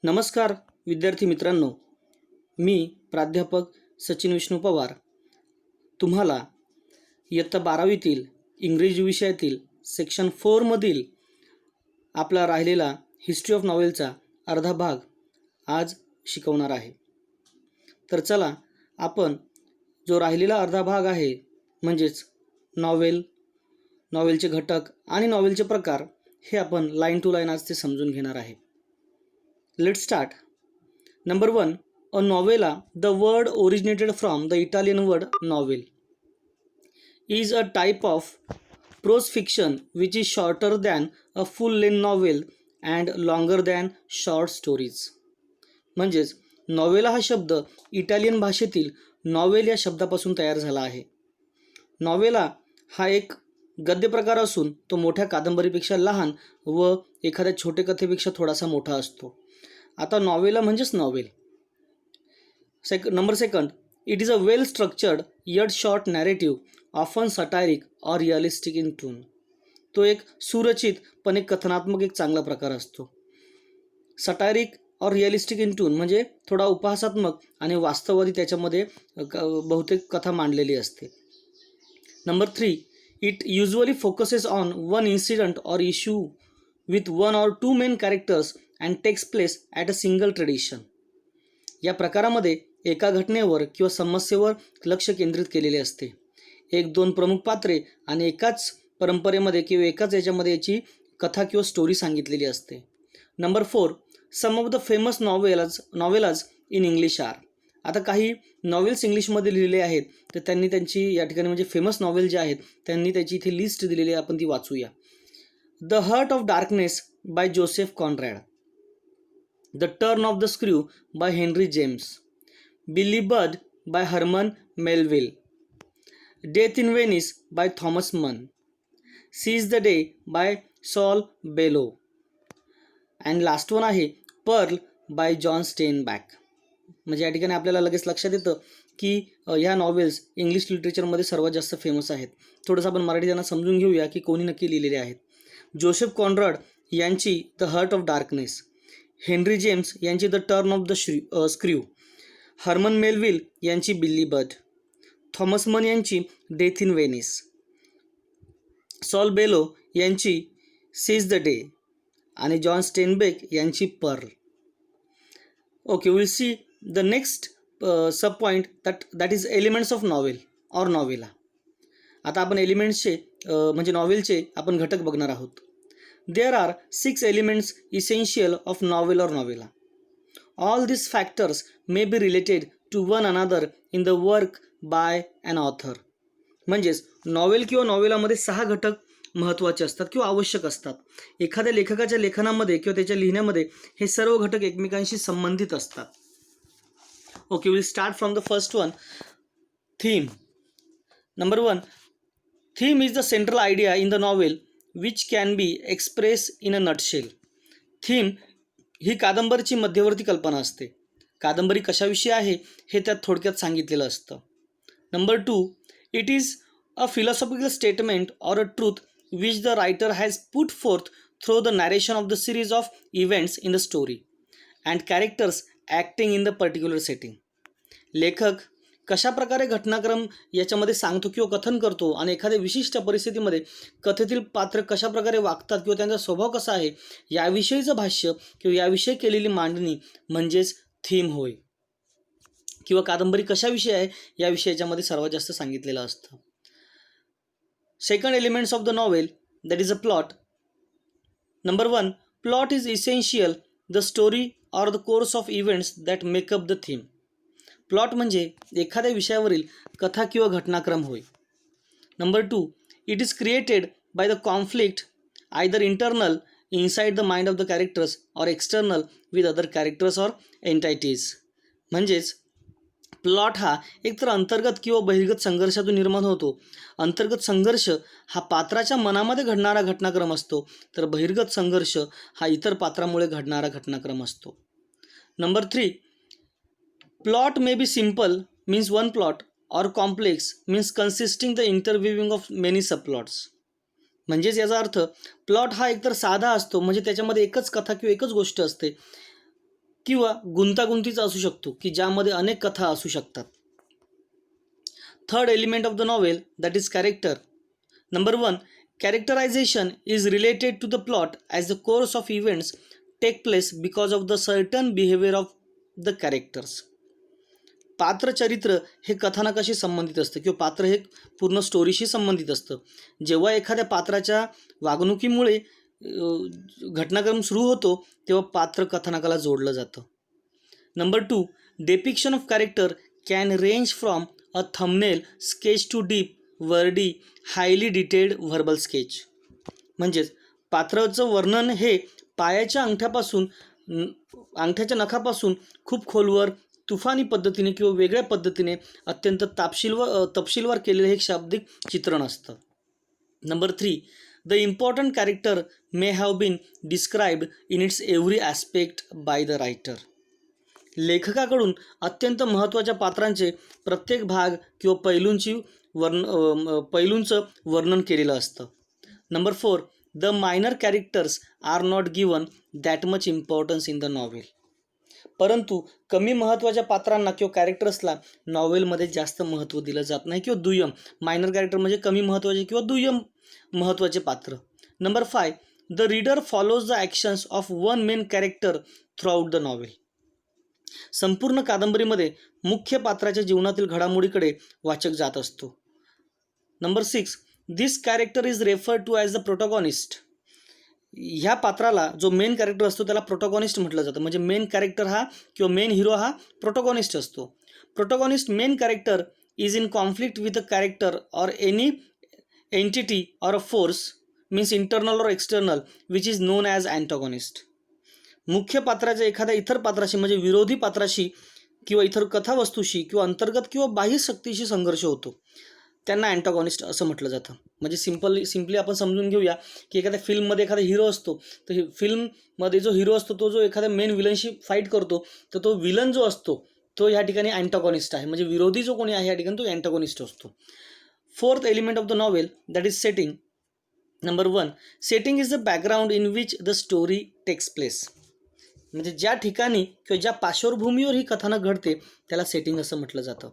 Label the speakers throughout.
Speaker 1: नमस्कार विद्यार्थी मित्रांनो, मी प्राध्यापक सचिन विष्णू पवार तुम्हाला इयत्ता 12वीतील इंग्रजी विषयातील सेक्शन 4 मधील आपला राहिलेला हिस्ट्री ऑफ नॉवेलचा अर्धा भाग आज शिकवणार आहे। तर चला आपण जो राहिलेला अर्धा भाग आहे म्हणजेच नॉवेलचे घटक आणि नॉवेलचे प्रकार हे आपण लाईन टू लाईन आज ते समजून घेणार आहे। Let's start. Number 1. A novella, the word originated from the Italian word novel, is a type of prose fiction which is shorter than a full-length novel and longer than short stories. म्हणजेच novella हा शब्द Italian भाषेतील novel या शब्दापासून तयार झाला आहे। Novella हा एक गद्य प्रकार असून तो मोठ्या कादंबरीपेक्षा लहान व एखाद्या छोटे कथेपेक्षा थोडासा मोठा असतो। आता नॉवेला म्हणजेच novel. Number second, it is a well structured yet short narrative often सटायरिक और रिअलिस्टिक इन टून। तो एक सुरचित पण एक कथनात्मक एक चांगला प्रकार असतो। सटायरिक और रिअलिस्टिक इन टून म्हणजे थोडा उपहासात्मक आणि वास्तववादी त्याच्यामध्ये बहुतेक कथा मांडलेली असते। Number 3, it usually focuses on one incident or issue with one or two main characters and takes place at a single tradition. या प्रकारामध्ये एका घटनेवर किंवा समस्येवर लक्ष केंद्रित केलेले असते। एक दोन प्रमुख पात्रे आणि एकाच परंपरेमध्ये किंवा एकाच याच्यामध्ये याची कथा किंवा स्टोरी सांगितलेली असते। Number 4, some of the famous novellas in English are. आता काही नॉवेल्स इंग्लिशमध्ये लिहिले आहेत तर त्यांनी त्यांची या ठिकाणी म्हणजे फेमस नॉवेल जे आहेत त्यांनी त्याची इथे लिस्ट दिलेली आहे, आपण ती वाचूया। The Heart of Darkness by Joseph Conrad, The Turn of the Screw by Henry James, Billy Budd by Herman Melville, Death in Venice by Thomas Mann, Seize the Day by Saul Bellow, and last one आहे Pearl by John Steinbeck। म्हणजे या ठिकाणी आपल्याला लगेच लक्षात येतं की ह्या नॉवेल्स इंग्लिश लिटरेचरमध्ये सर्वात जास्त फेमस आहेत। थोडंसं आपण मराठी त्यांना समजून घेऊया की कोणी नक्की लिहिलेले आहेत। जोसेफ कॉन्रॅड यांची the Heart of Darkness, Henry James यांची the Turn of the Screw, Herman Melville यांची बिल्ली बड, थॉमस मन यांची Death in Venice, Saul Bellow यांची सीज द डे आणि जॉन स्टेनबेक यांची Pearl. Okay, will see the next sub point that is elements of novel और novella. आता आपण एलिमेंट्सचे म्हणजे नॉवेलचे आपण घटक बघणार आहोत। There are 6 elements essential of novel or novella. All these factors may be related to one another in the work by an author. म्हणजेच novel किंवा नॉवेलामध्ये 6 घटक महत्त्वाचे असतात किंवा आवश्यक असतात। एखाद्या लेखकाच्या लेखनामध्ये किंवा त्याच्या लिहिण्यामध्ये हे सर्व घटक एकमेकांशी संबंधित असतात। Okay, will start from the first one, theme. Number 1, theme is the central idea in the novel which can be expressed in a nutshell. Theme ही कादंबरीची मध्यवर्ती कल्पना असते। कादंबरी कशाविषयी आहे हे त्यात थोडक्यात सांगितलेलं असतं। Number 2, it is a philosophical statement और a truth which the writer has put forth through the narration of the series of events in the story and characters acting in the particular setting. लेखक कशा प्रकारे घटनाक्रम याच्यामध्ये सांगतो किंवा कथन करतो आणि एखाद्या विशिष्ट परिस्थितीमध्ये कथेतील पात्र कशा प्रकारे वागतात किंवा त्यांचा स्वभाव कसा आहे याविषयीचं भाष्य किंवा याविषयी केलेली मांडणी म्हणजेच थीम होय। किंवा कादंबरी कशाविषयी आहे याविषयी याच्यामध्ये सर्वात जास्त सांगितलेलं असतं। Second elements of the novel that is a plot. Number 1, plot is essential the story or the course of events that makeup the theme. Plot म्हणजे एखाद्या विषयावरील कथा किंवा घटनाक्रम होय। Number 2, it is created by the conflict either internal inside the mind of the characters और external with other characters और एंटायटीज। म्हणजेच प्लॉट हा एकतर अंतर्गत किंवा बहिर्गत संघर्षातून निर्माण होतो। अंतर्गत संघर्ष हा पात्राच्या मनामध्ये घडणारा घटनाक्रम असतो, तर बहिर्गत संघर्ष हा इतर पात्रामुळे घडणारा घटनाक्रम असतो। Number 3, plot may be simple means one plot or complex means consisting the interweaving of many subplots। म्हणजेच याचा अर्थ प्लॉट हा एकतर साधा असतो म्हणजे त्याच्यामध्ये एकच कथा किंवा एकच गोष्ट असते, किंवा गुंतागुंतीचा असू शकतो की ज्यामध्ये अनेक कथा असू शकतात. Third element of the novel that is character. Number 1, characterization is related to the plot as the course of events take place because of the certain behavior of the characters. पात्रचरित्र हे कथानकाशी संबंधित असतं किंवा पात्र हे पूर्ण स्टोरीशी संबंधित असतं. जेव्हा एखाद्या पात्राच्या वागणुकीमुळे घटनाक्रम सुरू होतो तेव्हा पात्र कथानकाला जोडलं जातं. Number 2, depiction of character can range from a thumbnail sketch to deep wordy highly detailed verbal sketch. म्हणजेच पात्राचं वर्णन हे पायाच्या अंगठ्याच्या नखापासून खूप खोलवर तुफानी पद्धतीने किंवा वेगळ्या पद्धतीने अत्यंत तपशीलवार केलेलं हे शाब्दिक चित्रण असतं. Number 3, the important character may have been described in its every aspect by the writer. लेखकाकडून अत्यंत महत्त्वाच्या पात्रांचे प्रत्येक भाग किंवा पैलूंचं वर्णन केलेलं असतं. Number 4, the minor characters are not given that much importance in the novel. परंतु कमी महत्त्वाच्या पात्रांना किंवा कॅरेक्टर्सला नॉव्हेलमध्ये जास्त महत्त्व दिलं जात नाही किंवा दुय्यम. मायनर कॅरेक्टर म्हणजे कमी महत्त्वाचे किंवा दुय्यम महत्त्वाचे पात्र. Number 5, the reader follows the actions of one main character throughout the novel. संपूर्ण कादंबरीमध्ये मुख्य पात्राच्या जीवनातील घडामोडीकडे वाचक जात असतो. Number 6, this character is referred to as the protagonist. ह्या पात्राला जो मेन कॅरेक्टर असतो त्याला प्रोटॅगॉनिस्ट म्हटलं जातं. म्हणजे मेन कॅरेक्टर हा किंवा मेन हिरो हा प्रोटॅगॉनिस्ट असतो. Protagonist main character is in conflict with a character or any entity or a force means internal or external which is known as antagonist. मुख्य पात्राच्या एखाद्या इतर पात्राशी म्हणजे विरोधी पात्राशी किंवा इतर कथावस्तूशी किंवा अंतर्गत किंवा बाह्य शक्तीशी संघर्ष होतो, त्यांना अँटॉगॉनिस्ट असं म्हटलं जातं. म्हणजे सिम्पली आपण समजून घेऊया की एखाद्या फिल्ममध्ये एखादा हिरो असतो, तर फिल्ममध्ये जो हिरो असतो तो जो एखाद्या मेन विलनशी फाईट करतो, तर तो विलन जो असतो तो ह्या ठिकाणी अँटॉगॉनिस्ट आहे. म्हणजे विरोधी जो कोणी आहे या ठिकाणी तो अँटॉगॉनिस्ट असतो. Fourth element of the novel that is setting. Number 1, setting is the background in which the story takes place. म्हणजे ज्या ठिकाणी किंवा ज्या पार्श्वभूमीवर ही कथानक घडते त्याला सेटिंग असं म्हटलं जातं.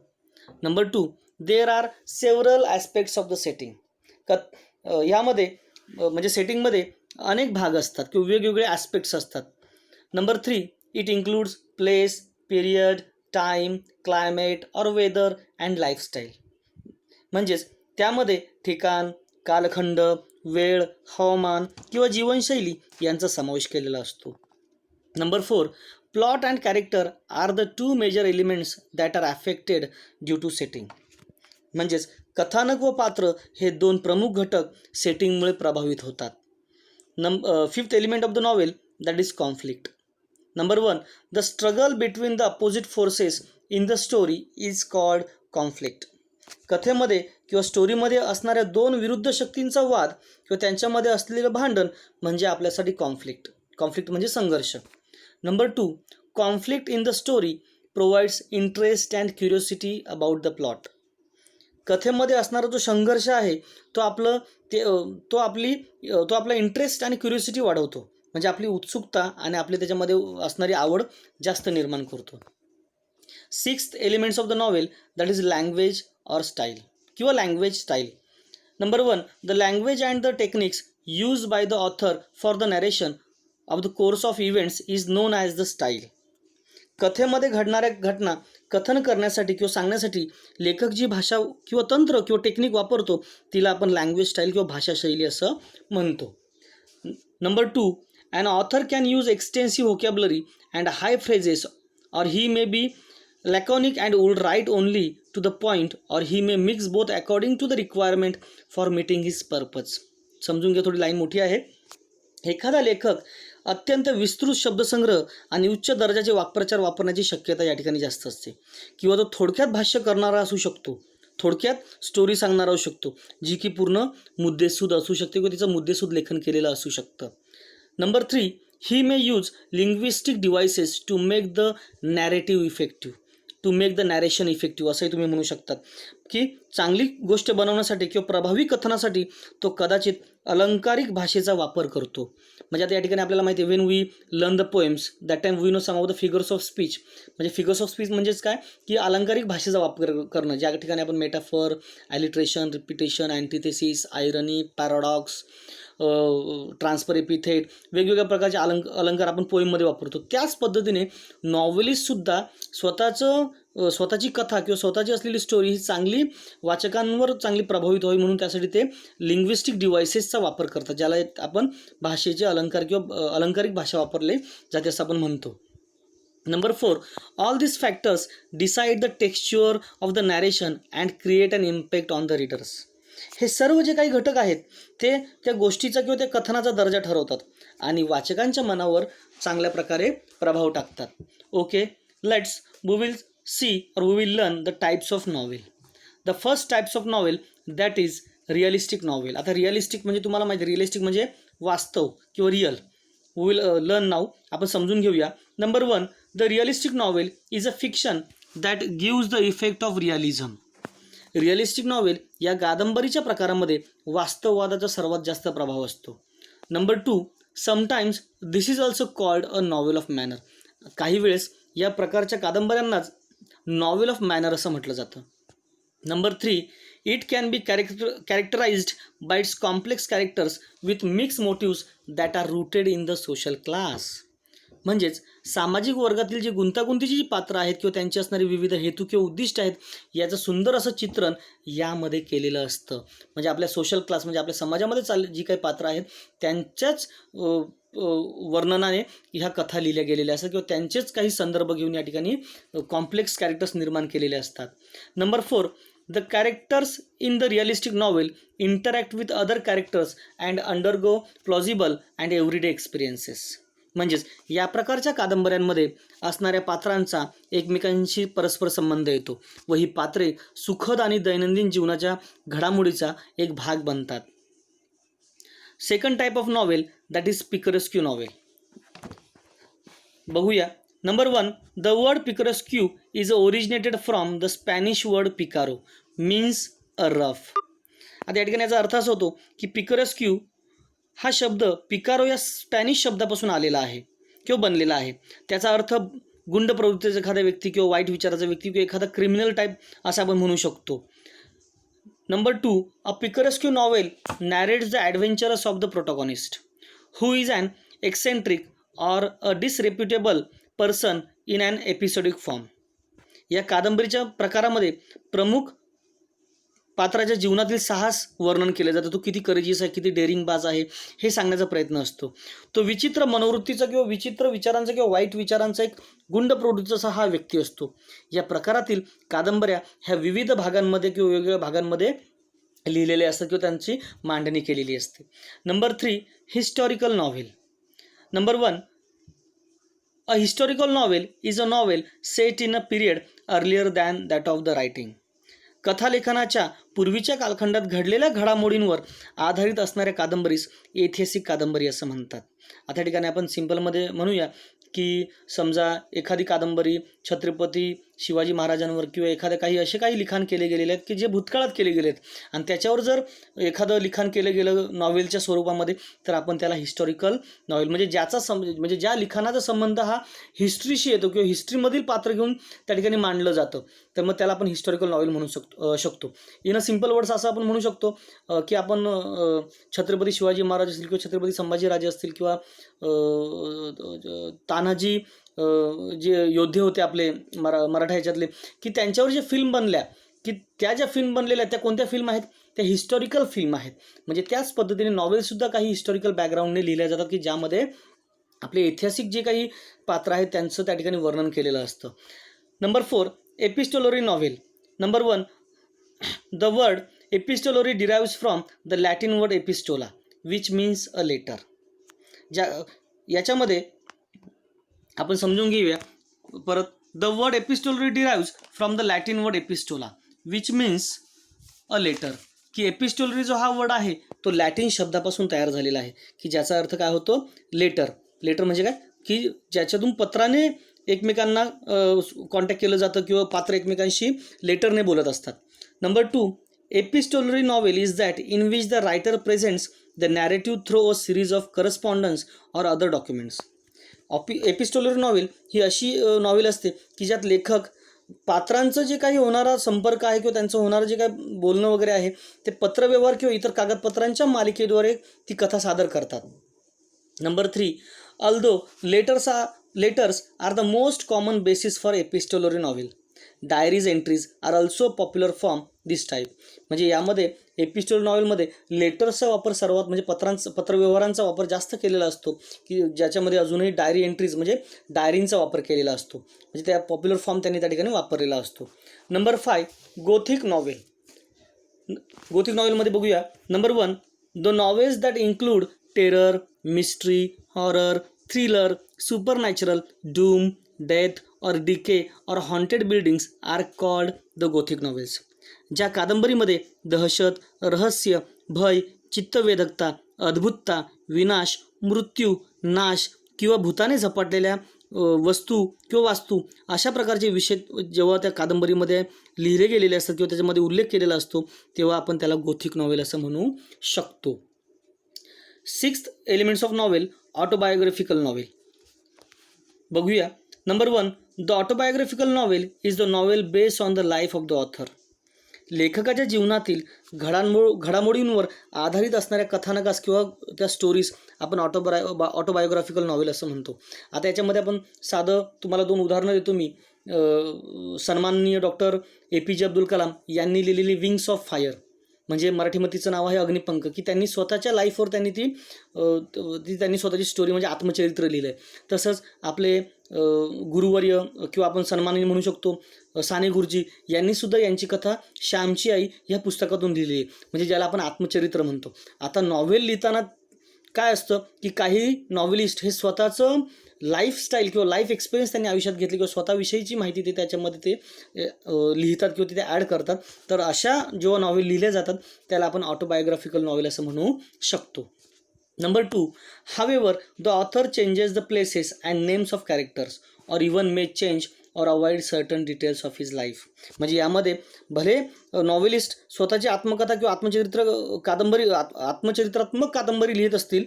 Speaker 1: Number 2, there are several aspects of the setting. यामध्ये म्हणजे सेटिंगमध्ये अनेक भाग असतात किंवा वेगवेगळे ॲस्पेक्ट्स असतात. Number 3, it includes place, period, time, climate or weather and lifestyle. म्हणजेच त्यामध्ये ठिकाण, कालखंड, वेळ, हवामान किंवा जीवनशैली यांचा समावेश केलेला असतो. Number 4, plot and character are the 2 major elements that are affected due to setting. म्हणजेच कथानक व पात्र हे 2 प्रमुख घटक सेटिंगमुळे प्रभावित होतात. Fifth element of the novel that is conflict. Number 1, the struggle between the opposite forces in the story is called conflict. कथेमध्ये किंवा स्टोरीमध्ये असणाऱ्या 2 विरुद्ध शक्तींचा वाद किंवा त्यांच्यामध्ये असलेलं भांडण म्हणजे आपल्यासाठी कॉन्फ्लिक्ट. कॉन्फ्लिक्ट म्हणजे संघर्ष. Number 2, conflict in the story provides interest and curiosity about the plot. कथेमध्ये असणारा जो संघर्ष आहे तो आपला इंटरेस्ट आणि क्युरिओसिटी वाढवतो. म्हणजे आपली उत्सुकता आणि आपली त्याच्यामध्ये असणारी आवड जास्त निर्माण करतो. Sixth elements of the novel that is language or style किंवा language style. Number 1, the language and the techniques use by the author for the narration of the course of events is known as the style. कथेमध्ये घडणाऱ्या घटना कथन करण्यासाठी किंवा सांगण्यासाठी लेखक जी भाषा किंवा तंत्र किंवा टेक्निक वापरतो तिला आपण लँग्वेज स्टाईल किंवा भाषाशैली असं म्हणतो. Number 2, an author can use extensive vocabulary and high phrases or he may be laconic and would write only to the point or he may mix both according to the requirement for meeting his purpose. समजून घ्या, थोडी line मोठी आहे. एखादा लेखक अत्यंत विस्तृत शब्दसंग्रह आणि उच्च दर्जाचे वाक्प्रचार वापरण्याची शक्यता या ठिकाणी जास्त असते. किंवा तो थोडक्यात भाष्य करणारा असू शकतो, थोडक्यात स्टोरी सांगणारा असू शकतो, जी की पूर्ण मुद्देसूद असू शकते किंवा तिचं मुद्देसूद लेखन केलेलं असू शकतं. Number 3, he may use linguistic devices to make the narrative effective. To make the narration effective, असंही तुम्ही म्हणू शकतात की चांगली गोष्ट बनवण्यासाठी किंवा प्रभावी कथनासाठी तो कदाचित अलंकारिक भाषेचा वापर करतो. म्हणजे आता या ठिकाणी आपल्याला माहिती आहे, when we learn the poems that time we know some of the figures of speech. म्हणजे फिगर्स ऑफ स्पीच म्हणजेच काय की अलंकारिक भाषेचा वापर करणं, ज्या ठिकाणी आपण मेटाफर, ॲलिट्रेशन, रिपिटेशन, अँटिथेसिस, आयरनी, पॅराडॉक्स, ट्रान्सफर एपिथेट, वेगवेगळ्या प्रकारचे अलंकार आपण पोईममध्ये वापरतो. त्याच पद्धतीने नॉव्हेलिस्टसुद्धा स्वतःची कथा किंवा स्वतःची असलेली स्टोरी ही चांगली वाचकांवर चांगली प्रभावित व्हावी म्हणून त्यासाठी ते लिंग्विस्टिक डिव्हायसेसचा वापर करतात, ज्याला आपण भाषेचे अलंकार किंवा अलंकारिक भाषा वापरले जाते असं आपण म्हणतो. Number 4, all this factors decide the texture of the narration and create an impact on the readers. हे सर्व जे काही घटक आहेत ते त्या गोष्टीचा किंवा त्या कथनाचा दर्जा ठरवतात आणि वाचकांच्या मनावर चांगल्या प्रकारे प्रभाव टाकतात. Okay, let's we will see or we will learn the types of novel. The first types of novel, that is realistic novel. आता रिअलिस्टिक म्हणजे तुम्हाला माहिती आहे, रिअलिस्टिक म्हणजे वास्तव किंवा real. We will learn now. आपण समजून घेऊया. Number 1, the realistic novel is a fiction that gives the effect of realism. Realistic novel या कादंबरीच्या प्रकारामध्ये वास्तववादाचा सर्वात जास्त प्रभाव असतो. Number 2, sometimes this is also called a novel of manner. काही वेळेस या प्रकारच्या कादंबऱ्यांनाच नॉवेल ऑफ मॅनर असं म्हटलं जातं. Number 3, it can be characterized by its complex characters with mix motives that are rooted in the social class. म्हणजेच सामाजिक वर्गातील जी गुंतागुंतीची जी पात्रं आहेत किंवा त्यांची असणारी विविध हेतू किंवा उद्दिष्ट आहेत याचं सुंदर असं चित्रण यामध्ये केलेलं असतं. म्हणजे आपल्या सोशल क्लास म्हणजे आपल्या समाजामध्ये जी काही पात्रं आहेत त्यांच्याच वर्णनाने ह्या कथा लिहिल्या गेलेल्या असतात किंवा त्यांचेच काही संदर्भ घेऊन या ठिकाणी कॉम्प्लेक्स कॅरेक्टर्स निर्माण केलेले असतात. Number 4, the characters in the realistic novel interact with other characters and undergo plausible and everyday experiences. म्हणजेच या प्रकारच्या कादंबऱ्यांमध्ये असणाऱ्या पात्रांचा एकमेकांशी परस्पर संबंध येतो व ही पात्रे सुखद आणि दैनंदिन जीवनाच्या घडामोडीचा एक भाग बनतात. Second type of novel that is picaresque novel. बघूया. Number 1, the word picaresque is originated from the Spanish word picaro means a rough. आता या ठिकाणी याचा अर्थ असा होतो की पिकरेस्क्यू हा शब्द पिकारो या स्पॅनिश शब्दापासून आलेला आहे किंवा बनलेला आहे. त्याचा अर्थ गुंड प्रवृत्तीचा एखादा व्यक्ती किंवा वाईट विचाराचा व्यक्ती किंवा एखादा क्रिमिनल टाईप असं आपण म्हणू शकतो. Number 2, a picaresque novel narrates the adventures of the protagonist who is an eccentric or a disreputable person in an episodic form. या कादंबरीच्या प्रकारामध्ये प्रमुख पात्राच्या जीवनातील साहस वर्णन केलं जातं. तो किती करेजियस आहे, किती डेअरिंगबाज आहे हे सांगण्याचा प्रयत्न असतो. तो विचित्र मनोवृत्तीचा किंवा विचित्र विचारांचा किंवा वाईट विचारांचा एक गुंड प्रवृत्तीचा हा व्यक्ती असतो. या प्रकारातील कादंबऱ्या ह्या विविध भागांमध्ये किंवा वेगवेगळ्या भागांमध्ये लिहिलेल्या असतात किंवा त्यांची मांडणी केलेली असते. Number 3, historical novel. Number 1, a historical novel is a novel set in a period earlier than that of the writing. कथालेखनाच्या पूर्वीच्या कालखंडात घडलेल्या घडामोडींवर आधारित असणाऱ्या कादंबरीस ऐतिहासिक कादंबरी असं म्हणतात. आता ठिकाणी आपण सिंपलमध्ये म्हणूया की समजा एखादी कादंबरी छत्रपती शिवाजी महाराजांवर किंवा एखाद्या काही असे काही लिखाण केले गेलेले आहेत की जे भूतकाळात केले गेले आहेत आणि त्याच्यावर जर एखादं लिखाण केलं गेलं नॉवेलच्या स्वरूपामध्ये तर आपण त्याला हिस्टॉरिकल नॉवेल म्हणजे म्हणजे ज्या लिखाणाचा संबंध हा हिस्ट्रीशी येतो किंवा हिस्ट्रीमधील पात्र घेऊन त्या ठिकाणी मांडलं जातं तर मग त्याला आपण हिस्टॉरिकल नॉवेल म्हणू शकतो. इन अ सिम्पल वर्ड्स असं आपण म्हणू शकतो की आपण छत्रपती शिवाजी महाराज असतील किंवा छत्रपती संभाजीराजे असतील किंवा तानाजी जे योद्धे होते आपले मराठा ह्याच्यातले की त्यांच्यावर जे फिल्म बनल्या की त्या ज्या फिल्म बनलेल्या त्या कोणत्या फिल्म आहेत त्या हिस्टॉरिकल फिल्म आहेत. म्हणजे त्याच पद्धतीने नॉवेलसुद्धा काही हिस्टॉरिकल बॅकग्राऊंडने लिहिल्या जातात की ज्यामध्ये आपले ऐतिहासिक जे काही पात्र आहेत त्यांचं त्या ठिकाणी वर्णन केलेलं असतं. Number 4, epistolary novel. Number 1, the word epistolary derives from the Latin word epistola which means a letter. याच्यामध्ये आपण समजून घेऊया परत. The word epistolary derives from the Latin word epistola which means a letter. की एपिस्टोलरी जो हा word आहे तो लॅटिन शब्दापासून तयार झालेला आहे की ज्याचा अर्थ काय होतो लेटर. लेटर म्हणजे काय की ज्याच्यातून पत्राने एकमेकांना कॉन्टॅक्ट केलं जातं किंवा पात्र एकमेकांशी लेटरने बोलत असतात. Number 2, epistolary novel is that in which the writer presents the narrative through a series of correspondence or other documents. Epistolary novel ही अशी नॉवेल असते की ज्यात लेखक पात्रांचं जे काही होणारा संपर्क आहे किंवा त्यांचं होणारं जे काही बोलणं वगैरे आहे ते पत्रव्यवहार किंवा इतर कागदपत्रांच्या मालिकेद्वारे ती कथा सादर करतात. Number 3, although letters are the most common basis for epistolary novel, diaries entries are also popular form this type. म्हणजे यामध्ये एपिस्टोलरी नॉवेलमध्ये लेटर्सचा वापर सर्वात म्हणजे पत्रव्यवहारांचा वापर जास्त केलेला असतो की ज्याच्यामध्ये अजूनही डायरी एंट्रीज म्हणजे डायरींचा वापर केलेला असतो. म्हणजे त्या पॉप्युलर फॉर्म त्यांनी त्या ठिकाणी वापरलेला असतो. Number 5, gothic novel. गोथिक नॉवेलमध्ये बघूया. Number 1, the novels that include terror, mystery, horror, thriller, supernatural, doom, death or decay or haunted buildings are called the gothic novels. ज्या कादंबरीमध्ये दहशत, रहस्य, भय, चित्तवेधकता, अद्भुतता, विनाश, मृत्यू, नाश किंवा भूताने झपाटलेल्या वस्तू किंवा वास्तू अशा प्रकारचे विषय जेव्हा त्या कादंबरीमध्ये लिहिले गेलेले असतात किंवा त्याच्यामध्ये उल्लेख केलेला असतो तेव्हा आपण त्याला गोथिक नॉवेल असं म्हणू शकतो. 6th elements of novel, autobiographical novel. बघूया. Number 1, the autobiographical novel is the novel based on the life of the author. लेखकाच्या जीवनातील घडामोडींवर आधारित असणाऱ्या कथानकास किंवा त्या स्टोरीज आपण ऑटोबायोग्राफिकल नॉवेल असं म्हणतो. आता याच्यामध्ये आपण साधं तुम्हाला 2 उदाहरणं देतो मी. सन्माननीय डॉक्टर APJ अब्दुल कलाम यांनी लिहिलेली विंग्स ऑफ फायर, म्हणजे मराठीमध्ये तिचं नाव आहे अग्निपंख, की त्यांनी स्वतःच्या लाईफवर त्यांनी त्यांनी स्वतःची स्टोरी म्हणजे आत्मचरित्र लिहिलं आहे. तसंच आपले गुरुवर्य किंवा आपण सन्माननीय म्हणू शकतो साने गुरुजी यांनीसुद्धा यांची कथा श्यामची आई ह्या पुस्तकातून लिहिली आहे, म्हणजे ज्याला आपण आत्मचरित्र म्हणतो. आता नॉव्हेल लिहिताना काय असतं की काही नॉव्हेलिस्ट हे स्वतःचं लाईफस्टाईल किंवा लाईफ एक्सपिरियन्स त्यांनी आयुष्यात घेतली किंवा स्वतःविषयीची माहिती ते त्याच्यामध्ये ते लिहितात किंवा तिथे ॲड करतात. तर अशा जेव्हा नॉवेल लिहिल्या जातात त्याला आपण ऑटोबायोग्राफिकल नॉवेल असं म्हणू शकतो. Number 2, however the author changes the places and names of characters और इवन मे चेंज और avoid certain details of his life. म्हणजे यामध्ये भले नॉव्हेलिस्ट स्वतःची आत्मकथा किंवा आत्मचरित्रात्मक कादंबरी लिहित असतील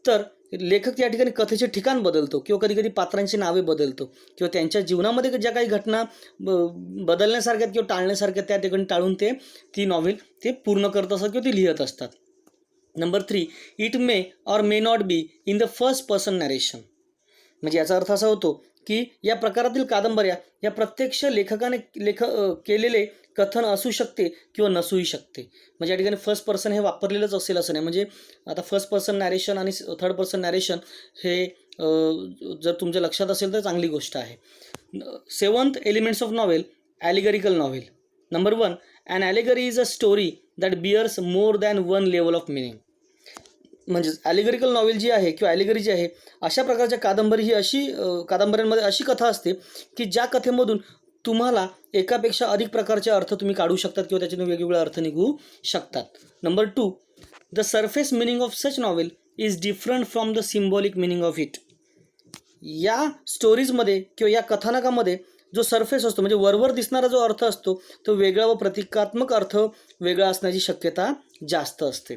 Speaker 1: तर लेखक या ठिकाणी कथेचे ठिकाण बदलतो किंवा कधी कधी पात्रांची नावे बदलतो किंवा त्यांच्या जीवनामध्ये ज्या काही घटना बदलण्यासारख्या किंवा टाळण्यासारख्या त्या ठिकाणी टाळून ती नॉव्हेल ते पूर्ण करत असतात किंवा ती लिहित असतात. Number 3, it may or may not be in the first person narration. म्हणजे याचा अर्थ असा होतो की या प्रकारातील कादंबऱ्या या प्रत्यक्ष लेखकाने केलेले कथन असू शकते किंवा नसूही शकते. म्हणजे या ठिकाणी फर्स्ट पर्सन हे वापरलेलंच असेल असं नाही. म्हणजे आता फर्स्ट पर्सन नॅरेशन आणि थर्ड पर्सन नॅरेशन हे जर तुमच्या लक्षात असेल तर चांगली गोष्ट आहे. 7th elements of novel, allegorical novel. Number 1, an allegory is a story that bears more than one level of meaning. म्हणजेच ॲलिगरिकल नॉवेल जी आहे किंवा ॲलिगरी जी आहे अशा प्रकारच्या कादंबरी ही अशी कादंबऱ्यांमध्ये अशी कथा असते की ज्या कथेमधून तुम्हाला एकापेक्षा अधिक प्रकारचे अर्थ तुम्ही काढू शकतात किंवा त्याच्यातून वेगवेगळे अर्थ निघू शकतात. Number 2, the surface meaning of such novel is different from the symbolic meaning of it. या स्टोरीजमध्ये किंवा या कथानकामध्ये जो सरफेस असतो म्हणजे वरवर दिसणारा जो अर्थ असतो तो वेगळा व प्रतिकात्मक अर्थ वेगळा असण्याची शक्यता जास्त असते.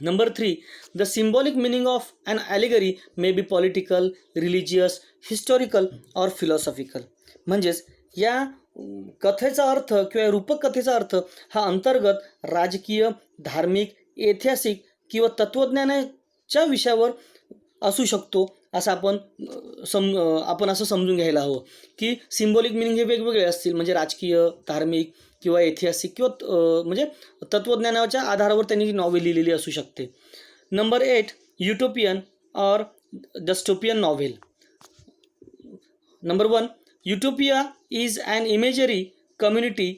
Speaker 1: Number 3, the symbolic meaning of an allegory may be political, religious, historical और फिलॉसॉफिकल. म्हणजेच या कथेचा अर्थ किंवा रूपक कथेचा अर्थ हा अंतर्गत राजकीय, धार्मिक, ऐतिहासिक किंवा तत्त्वज्ञानाच्या विषयावर असू शकतो असं आपण असं समजून घ्यायला हवं की सिम्बॉलिक मिनिंग हे वेगवेगळे असतील. म्हणजे राजकीय, धार्मिक किंवा ऐतिहासिक किंवा म्हणजे तत्त्वज्ञानाच्या आधारावर त्यांनी नॉवेल लिहिलेली असू शकते. नंबर 8, युटोपियन और dystopian novel. Number 1, utopia is an imagery community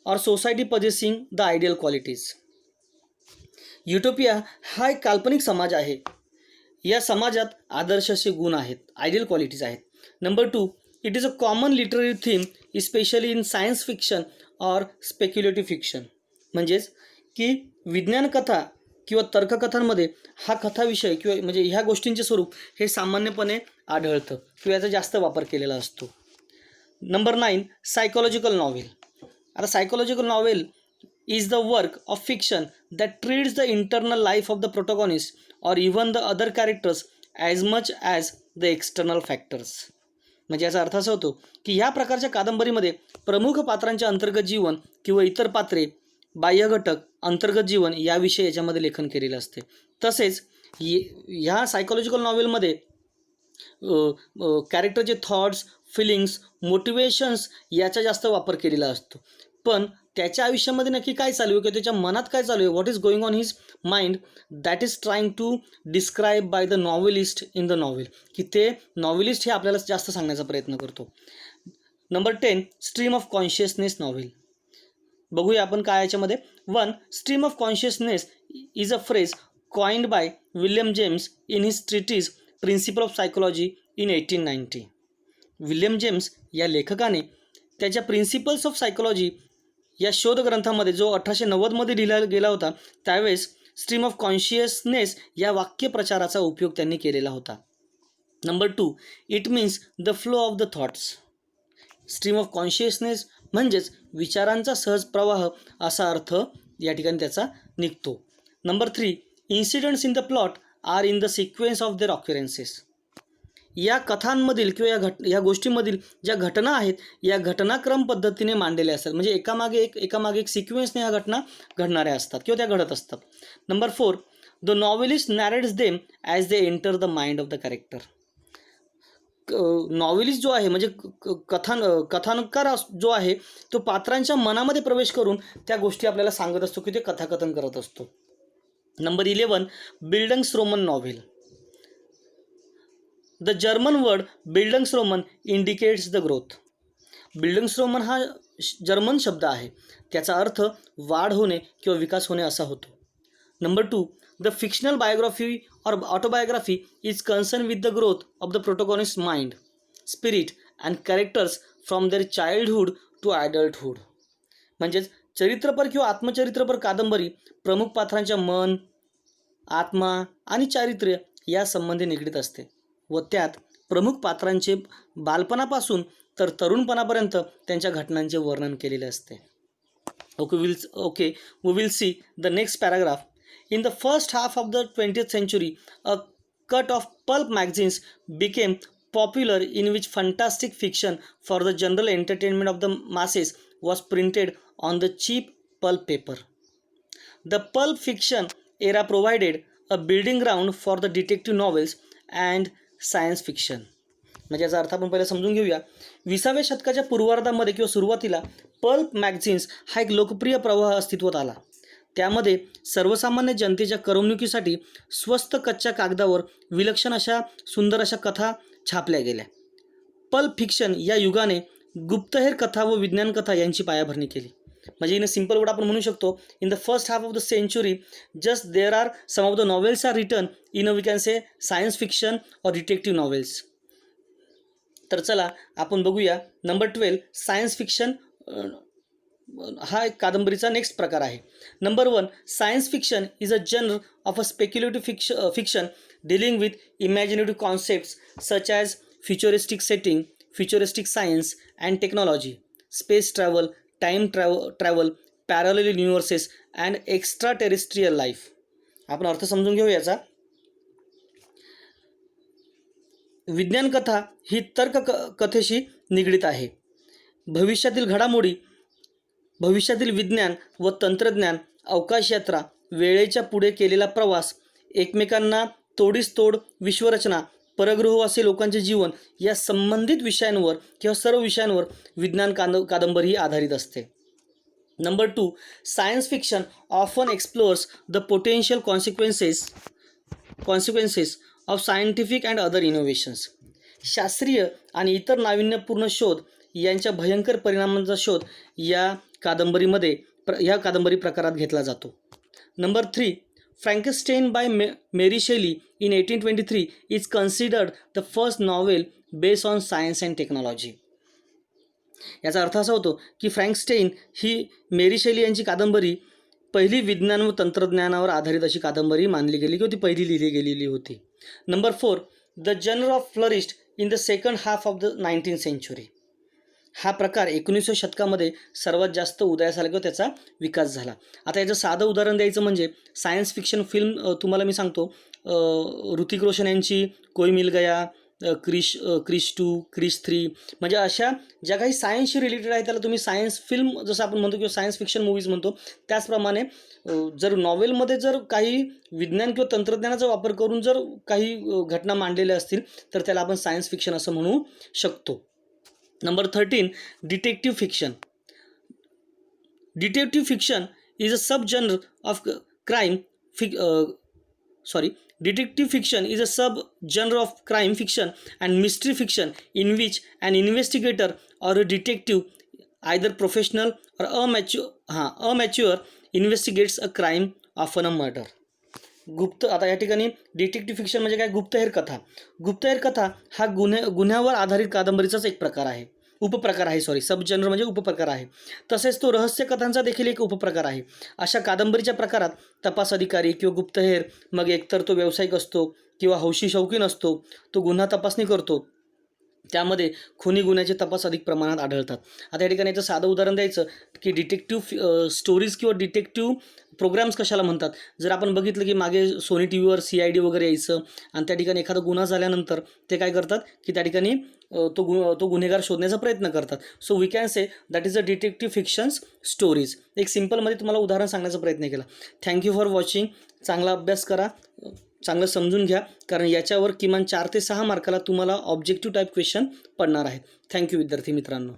Speaker 1: और society possessing the ideal qualities. Utopia हा एक काल्पनिक समाज आहे. या समाजात आदर्श असे गुण आहेत, आयडियल क्वालिटीज आहेत. Number 2, it is a common literary theme especially in science fiction और स्पेक्युलेटिव्ह फिक्शन. म्हणजेच की विज्ञान कथा किंवा तर्ककथांमध्ये हा कथाविषय किंवा म्हणजे ह्या गोष्टींचे स्वरूप हे सामान्यपणे आढळतं किंवा याचा जास्त वापर केलेला असतो. Number 9, psychological novel. आता psychological novel is the work of fiction that treats the internal life of the protagonist or even the other characters as much as the external factors. म्हणजे याचा अर्थ असा होतो की ह्या प्रकारच्या कादंबरीमध्ये प्रमुख पात्रांचे अंतर्गत जीवन किंवा इतर पात्रे, बाह्य घटक, अंतर्गत जीवन याविषयी याच्यामध्ये लेखन केलेलं असते. तसेच ह्या सायकोलॉजिकल नॉव्हेलमध्ये कॅरेक्टरचे थॉट्स, फिलिंग्स, मोटिवेशन्स याचा जास्त वापर केलेला असतो. पण त्याच्या आयुष्यामध्ये नक्की काय चालू आहे किंवा त्याच्या मनात काय चालू आहे, what is going on his mind, that is trying to describe by the novelist in the novel, की ते नॉव्हेलिस्ट हे आपल्याला जास्त सांगण्याचा प्रयत्न करतो. Number 10, stream of consciousness novel. बघूया आपण काय याच्यामध्ये. 1, stream of consciousness is a phrase coined by William James in his treatise principle of psychology in 1890. William James या लेखकाने त्याच्या प्रिन्सिपल्स ऑफ सायकोलॉजी या शोधग्रंथामध्ये जो 1890मध्ये लिहिला गेला होता त्यावेळेस स्ट्रीम ऑफ कॉन्शियसनेस या वाक्यप्रचाराचा उपयोग त्यांनी केलेला होता. Number 2, it means the flow of the thoughts. Stream of consciousness म्हणजेच विचारांचा सहज प्रवाह असा अर्थ या ठिकाणी त्याचा निघतो. Number 3, incidents in the plot are in the sequence of their occurrences. या कथांमधील किंवा या गोष्टीमधील ज्या घटना आहेत या घटनाक्रम पद्धतीने मांडलेल्या असतात. म्हणजे एकामागे एक सिक्वेन्सने ह्या घटना घडणाऱ्या असतात किंवा त्या घडत असतात. Number 4, the novelist narrates them as they enter the mind of the character. Novelist जो आहे म्हणजे कथानकार जो आहे तो पात्रांच्या मनामध्ये प्रवेश करून त्या गोष्टी आपल्याला सांगत असतो की ते कथाकथन करत असतो. Number 11, bildungsroman novel. The German word bildungsroman indicates the growth. Bildungsroman हा जर्मन शब्द आहे, त्याचा अर्थ वाढ होणे किंवा विकास होणे असा होतो. नंबर 2, द फिक्शनल बायोग्राफी और autobiography is concern with the growth of the protagonist mind, spirit and characters from their childhood to adulthood. म्हणजेच चरित्रपर किंवा आत्मचरित्रपर कादंबरी प्रमुख पात्रांच्या मन, आत्मा आणि चारित्र्य या संबंधी निगडीत असते व त्यात प्रमुख पात्रांचे बालपणापासून तर तरुणपणापर्यंत त्यांच्या घटनांचे वर्णन केलेले असते. We will see the next paragraph. In the first half of the 20th century, a cut of pulp magazines became popular in which fantastic fiction for the general entertainment of the masses was printed on the cheap pulp paper. The pulp fiction era provided a building ground for the detective novels and science fiction. म्हणजे याचा अर्थ आपण पहिला समजून घेऊया. 20व्या शतकाच्या पूर्वार्धामध्ये किंवा सुरुवातीला पल्प मॅगझिन्स हा एक लोकप्रिय प्रवाह अस्तित्वात आला. त्यामध्ये सर्वसामान्य जनतेच्या करमणुकीसाठी स्वस्त कच्च्या कागदावर विलक्षण अशा सुंदर अशा कथा छापल्या गेल्या. पल्प फिक्शन या युगाने गुप्तहेर कथा व विज्ञान कथा यांची पायाभरणी केली. म्हणजे इन अ सिंपल वर्ड आपण म्हणू शकतो, in the first half of the century just there are some of the novels are written in a we can say science fiction or detective novels. तर चला आपण बघूया. नंबर 12, सायन्स फिक्शन हा एक कादंबरीचा नेक्स्ट प्रकार आहे. Number 1, science fiction is a genre of a speculative fiction dealing with imaginative concepts such as futuristic setting, futuristic science and technology, space travel, time travel, parallel universes and extra terrestrial life. आपण अर्थ समजून घेऊ याचा. विज्ञान कथा ही तर्क कथेशी निगडीत आहे. भविष्यातील घडामोडी, भविष्यातील विज्ञान व तंत्रज्ञान, अवकाशयात्रा, वेळेच्या पुढे केलेला प्रवास, एकमेकांना तोडीस तोड विश्वरचना, परग्रहवासी लोकांचे जीवन या संबंधित विषयांवर किंवा सर्व विषयांवर विज्ञान कादंबरी ही आधारित असते. Number 2, science fiction often explores the potential consequences of scientific and other innovations. शास्त्रीय आणि इतर नाविन्यपूर्ण शोध यांच्या भयंकर परिणामांचा शोध या कादंबरी प्रकारात घेतला जातो. Number 3, Frankenstein by Mary Shelley in 1823 is considered the first novel based on science and technology. याचा अर्थ असा होतो की फ्रँकेनस्टाईन ही मेरी शेली यांची कादंबरी पहिली विज्ञान व तंत्रज्ञानावर आधारित अशी कादंबरी मानली गेली किंवा ती पहिली लिहिली गेलेली होती. Number 4, the genre of flourished in the second half of the 19th century. हा प्रकार 19व्या शतकामध्ये सर्वात जास्त उदयास आला किंवा त्याचा विकास झाला. आता याचं साधं उदाहरण द्यायचं म्हणजे सायन्स फिक्शन फिल्म तुम्हाला मी सांगतो, ऋतिक रोशन यांची कोई मिल गया, क्रिश 2, क्रिश 3, म्हणजे अशा ज्या काही सायन्सशी रिलेटेड आहे त्याला तुम्ही सायन्स फिल्म जसं आपण म्हणतो किंवा सायन्स फिक्शन मूवीज म्हणतो. त्याचप्रमाणे जर नॉवेलमध्ये जर काही विज्ञान किंवा तंत्रज्ञानाचा वापर करून जर काही घटना मांडलेल्या असतील तर त्याला आपण सायन्स फिक्शन असं म्हणू शकतो. Number 13, detective fiction. Detective fiction is a sub genre of crime Detective fiction is a sub-genre of crime fiction and mystery fiction in which an investigator or a detective, either professional or amateur, investigates a crime, often a murder. आता या ठिकाणी detective fiction म्हणजे काय? गुप्तहेर कथा. गुप्तहेर कथा हा गुन्ह्यावर आधारित कादंबरीचाच एक प्रकार आहे, उपप्रकार आहे. सब जनर म्हणजे उपप्रकार आहे. तसेच तो रहस्य कथांचा देखील एक उपप्रकार आहे. अशा कादंबरीच्या प्रकारात तपास अधिकारी किंवा गुप्तहेर, मग एकतर तो व्यावसायिक असतो किंवा हौशी शौकीन असतो, तो गुन्हा तपासणी करतो. त्यामध्ये खुनी गुन्ह्याचे तपास अधिक प्रमाणात आढळतात. आता या ठिकाणी याचं साधं उदाहरण द्यायचं की डिटेक्टिव्ह स्टोरीज किंवा डिटेक्टिव्ह प्रोग्राम्स कशाला म्हणतात. जर आपण बघितलं की मागे सोनी टी व्हीवर CID वगैरे यायचं आणि त्या ठिकाणी एखादा गुन्हा झाल्यानंतर ते काय करतात की त्या ठिकाणी तो गुन्हेगार शोधण्याचा प्रयत्न करतात. So we can say that is a detective fictions stories. एक सिम्पलमध्ये तुम्हाला उदाहरण सांगण्याचा प्रयत्न केला. Thank you for watching. चांगला अभ्यास करा, चांगलं समजून घ्या, कारण याच्यावर किमान 4 ते 6 मार्काला तुम्हाला ऑब्जेक्टिव्ह टाईप क्वेश्चन पडणार आहेत. थँक्यू विद्यार्थी मित्रांनो.